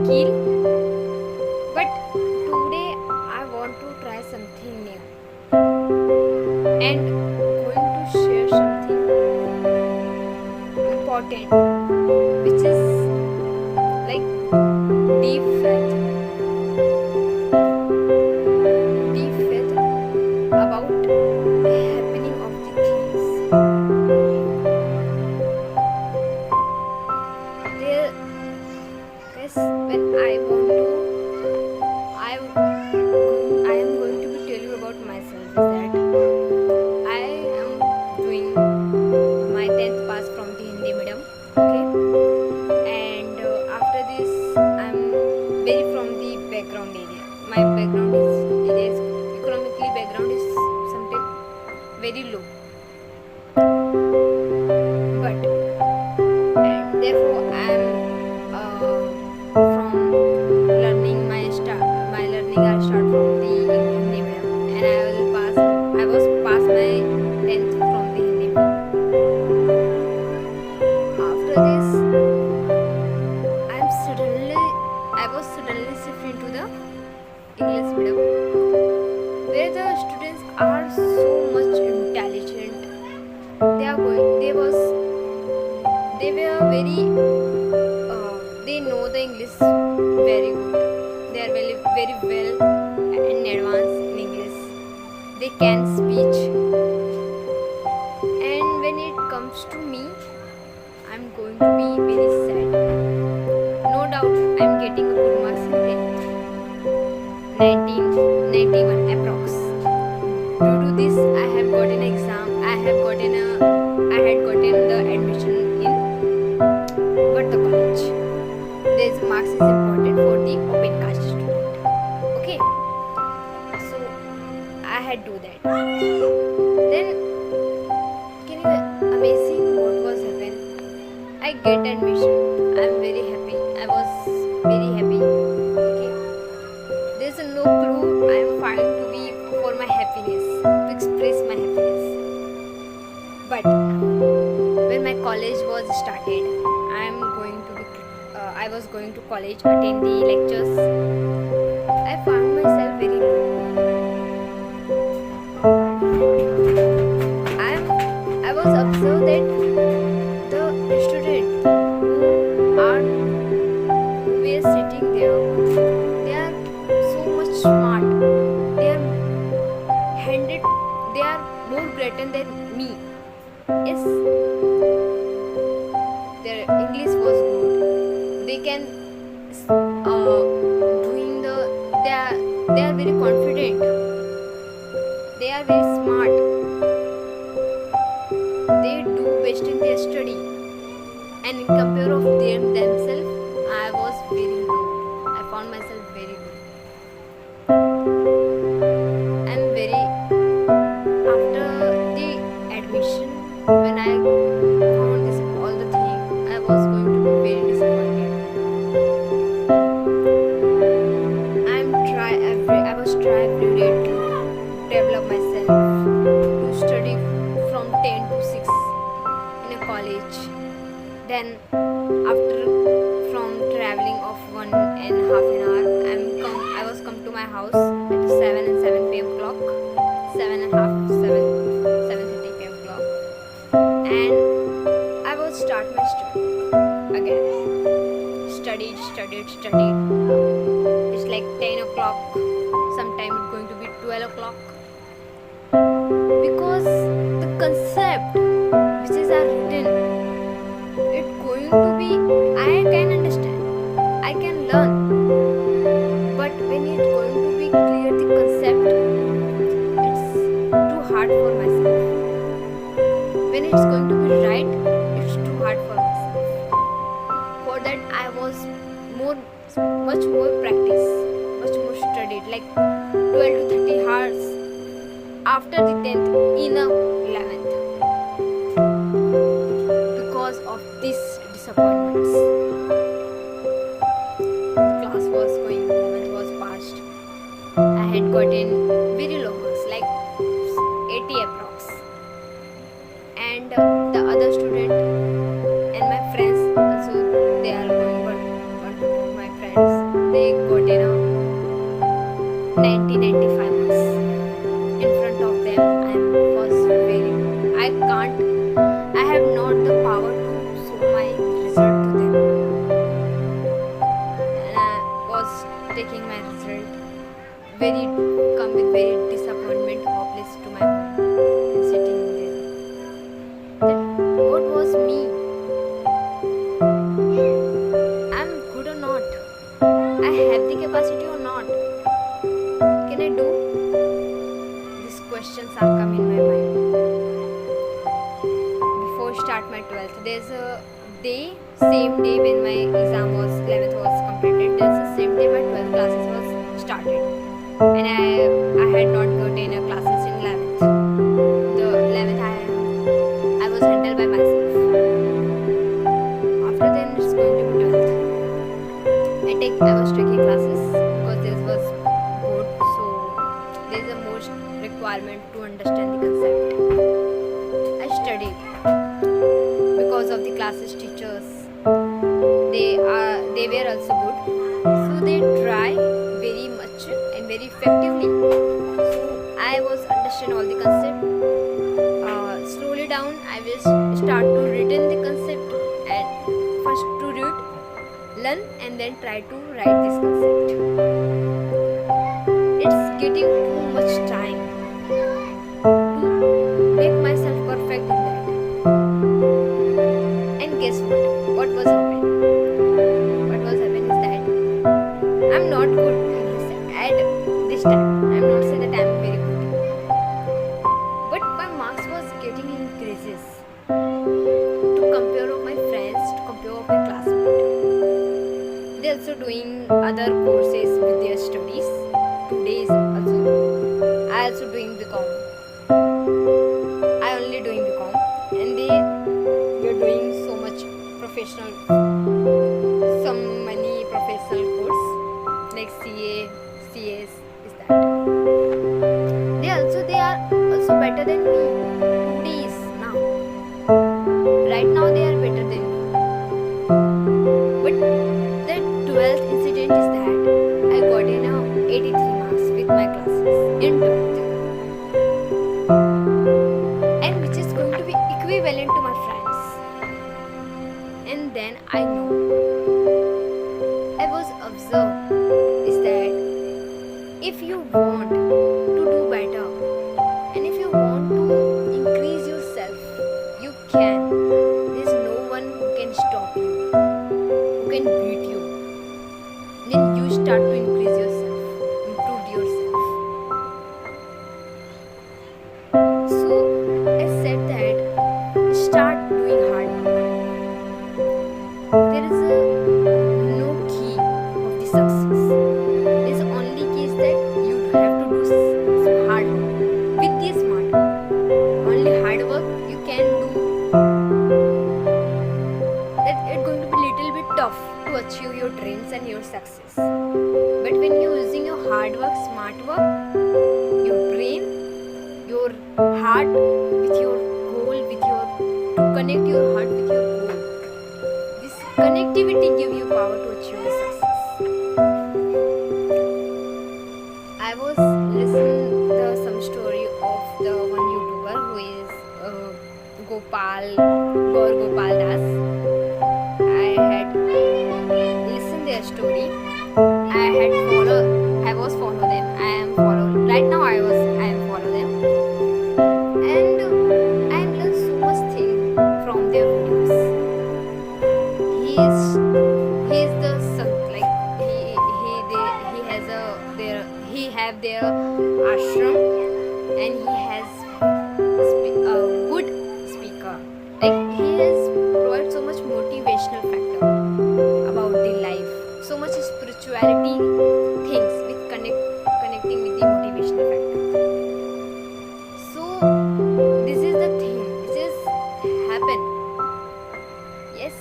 skill, but today I want to try something new and going to share something important, which is like deep faith. Deep faith about happening of the things. There, guys, when I am going to be tell you about myself is that I am doing my 10th pass from the Hindi medium. Okay, and after this I'm very from the background area. My background is economically background is sometimes very low, but and therefore I am from learning my learning I start from the Hindi medium, and I was pass my 10th from the Hindi medium. After this I was suddenly shifted into the English medium, where the students are so much intelligent. They were very they know the English very good. They are very well in advance in English. They can speech, and when it comes to me, I'm going to be very sad. No doubt I'm getting a good marks in 10th, 1991 approx. Due to this, I had gotten the admission in Varta College. This marks is important for the open caste student. Okay, so I had do that. Then, can you amazing what was happened? I get admission. I'm very happy. I was very happy. Okay, there's no clue. I am trying to be for my happiness, to express my happiness. But when my college was started, I was going to college, attend the lectures. I found myself very low. I was observed that the student who were sitting there, they are so much smart. They are more greater than me. Yes, their English was good. They can they are very confident. They are very smart. They do best in their study, and in compare of themselves, I was very low. I found myself very low. I'm very after the admission, when I found this all the thing, I was going to be very disappointed. I was try every day to develop myself, to study from 10 to 6 in a college. Then after from traveling of 1.5 hour, I was come to my house at 7 p.m. clock, 7:30 p.m. clock, and I will start my study again. Studied. It's like 10 o'clock. Sometime it's going to be 12 o'clock. Because the concept which is written, it's going to be, I can understand, I can learn. But when it's going to be clear the concept, it's too hard for myself. When it's going to be right, it's too hard for myself. For that I was much more practice, much more studied, like 12 to 30 hours after the 10th in a 11th, because of these disappointments. Class was going, 11th was passed. I had gotten very low marks, like 80 approx, and the other student and my friends also, they are going one to my friends, day, same day when my exam was 11th was completed, there's the same day my 12th classes was started, and I had not gotten a classes in 11th. The 11th I was handled by myself. After then it's going to be 12th. I was taking classes because this was board, so there's a more requirement to understand the concept. I studied because of the classes teachers. They were also good, so they try very much and very effectively. So I was understand all the concept. Slowly down, I will start to retain the concept and first to read, learn, and then try to write this concept. It's getting too much time to make myself perfect in that. And guess what? What was happening? What was happening is that I'm not good at this time. I'm not saying that I'm very good, but my marks was getting increases. To compare of my friends, to compare of my classmates, they also doing other courses with their studies. Today is also I also doing BCom. I only doing BCom, and they're doing so much professional, some many professional course like CA, CS is that. They are also better than me. Today is now. Right now they are better than me. But the 12th incident is that I got in 83 marks with my classes in 12th, and which is going to be equivalent to my friends. And then I know, I was observed is that if you want to do better and if you want to increase yourself, you can. There's no one who can stop you, who can beat you. Then you start to increase yourself, improve yourself. So I said that start doing hard work. There is no key of the success. There's only key is that you have to do hard work with the smart work. Only hard work you can do. That it's going to be little bit tough to achieve your dreams and your success. But when you're using your hard work, smart work, your brain, your heart with your goal, to connect your heart with your goal. This connectivity gives you power to achieve your success. I was listening to some story of the one YouTuber who is Gaur Gopal Das. I had listened their story. I was follow them. I am follow right now. I am follow them, and I have learned so much thing from their videos. He is the son, like he have their ashram, and he has a good speaker. Like he has provided so much motivational factor about the life, so much spirituality things with connecting with the motivational factor. So this is the thing. This is happen. Yes.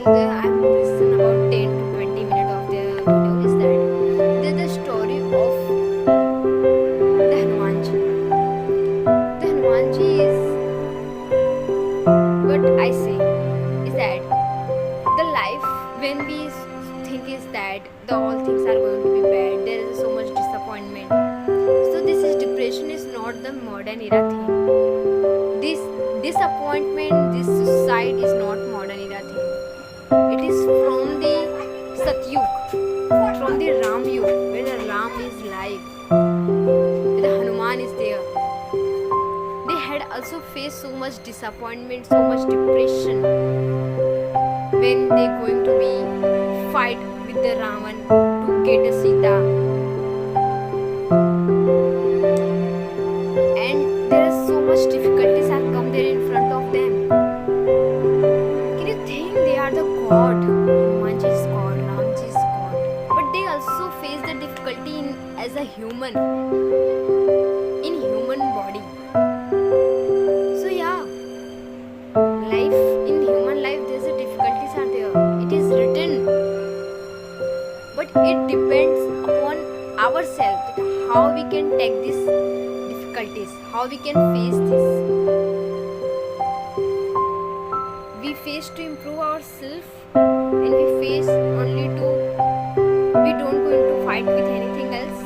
I'm listening about 10 to 20 minutes of their video is that there's the story of the Hanumanji. The Hanumanji is what I say is that the life when we think is that all things are going to be bad, there is so much disappointment. So this is depression is not the modern era thing. This disappointment, this suicide is not modern era thing. It is from the Satyug, from the Ram Yug, where the Ram is live, where the Hanuman is there. They had also faced so much disappointment, so much depression when they going to be fight with the Ravan to get a Sita. difficulties, how we can face this. We face to improve ourselves, and we face only to, we don't going to fight with anything else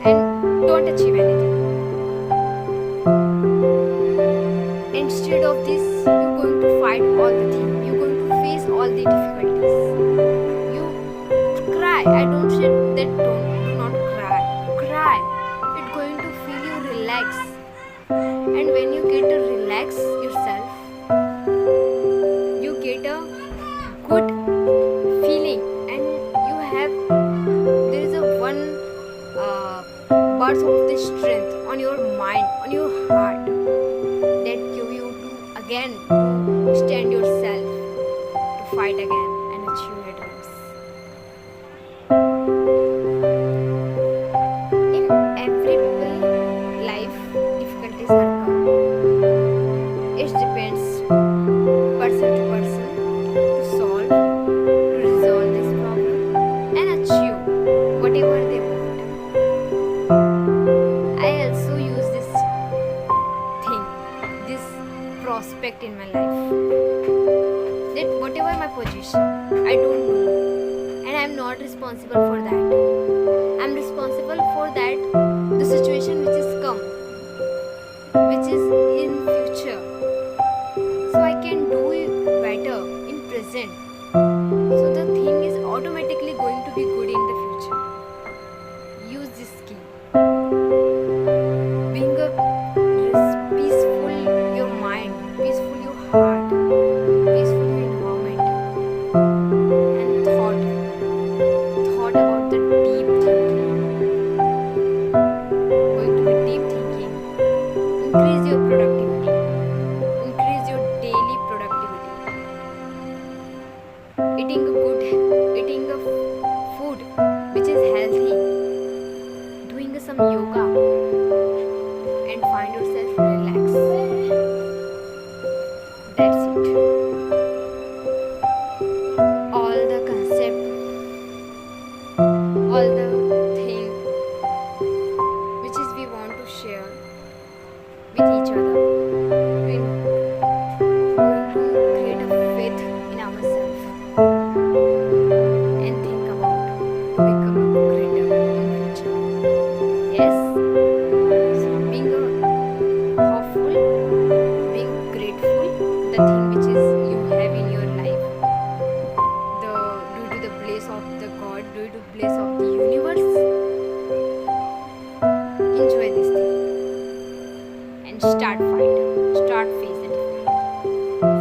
and don't achieve anything. Instead of this, you're going to fight all the things, you're going to face all the difficulties. You cry. I don't say that do not cry. Cry. It's going to feel you relax. And when you get to relax yourself, you get a good feeling, and you have, there is a one burst of the strength on your mind, on your heart, that give you to again to stand yourself, to fight again and achieve your dreams. In every people's life, difficulties are come. It depends person to person to solve, to resolve this problem and achieve whatever they want. I also use this thing, this prospect in my life, that whatever my position, I don't know, and I am not responsible for that. I am responsible for that, the situation which is come, which is in future, so I can do it better in present. So the thing is automatically going to be good in the future. Use this skill. Being a peaceful your mind, peaceful your heart, peaceful your environment, and thought about the deep thinking. Going to be deep thinking. Increase your productivity. Increase your daily productivity. Eating a food which is healthy. Doing some yoga and find yourself relaxed. That's it. All the concept, all the thing which is we want to share with each other, we're going to create a faith in ourselves and think about to become a greater in future. Yes. So being hopeful, being grateful, the thing which is you have in your life, due to the place of the God, due to the place of the universe. Enjoy this thing and start fight, start face it,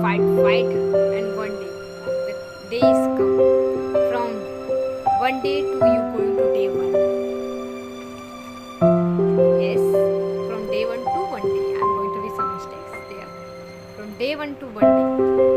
fight, and one day the day is come. From one day to you going to day one. Yes, from day one to one day. I'm going to be some mistakes there. From day one to one day.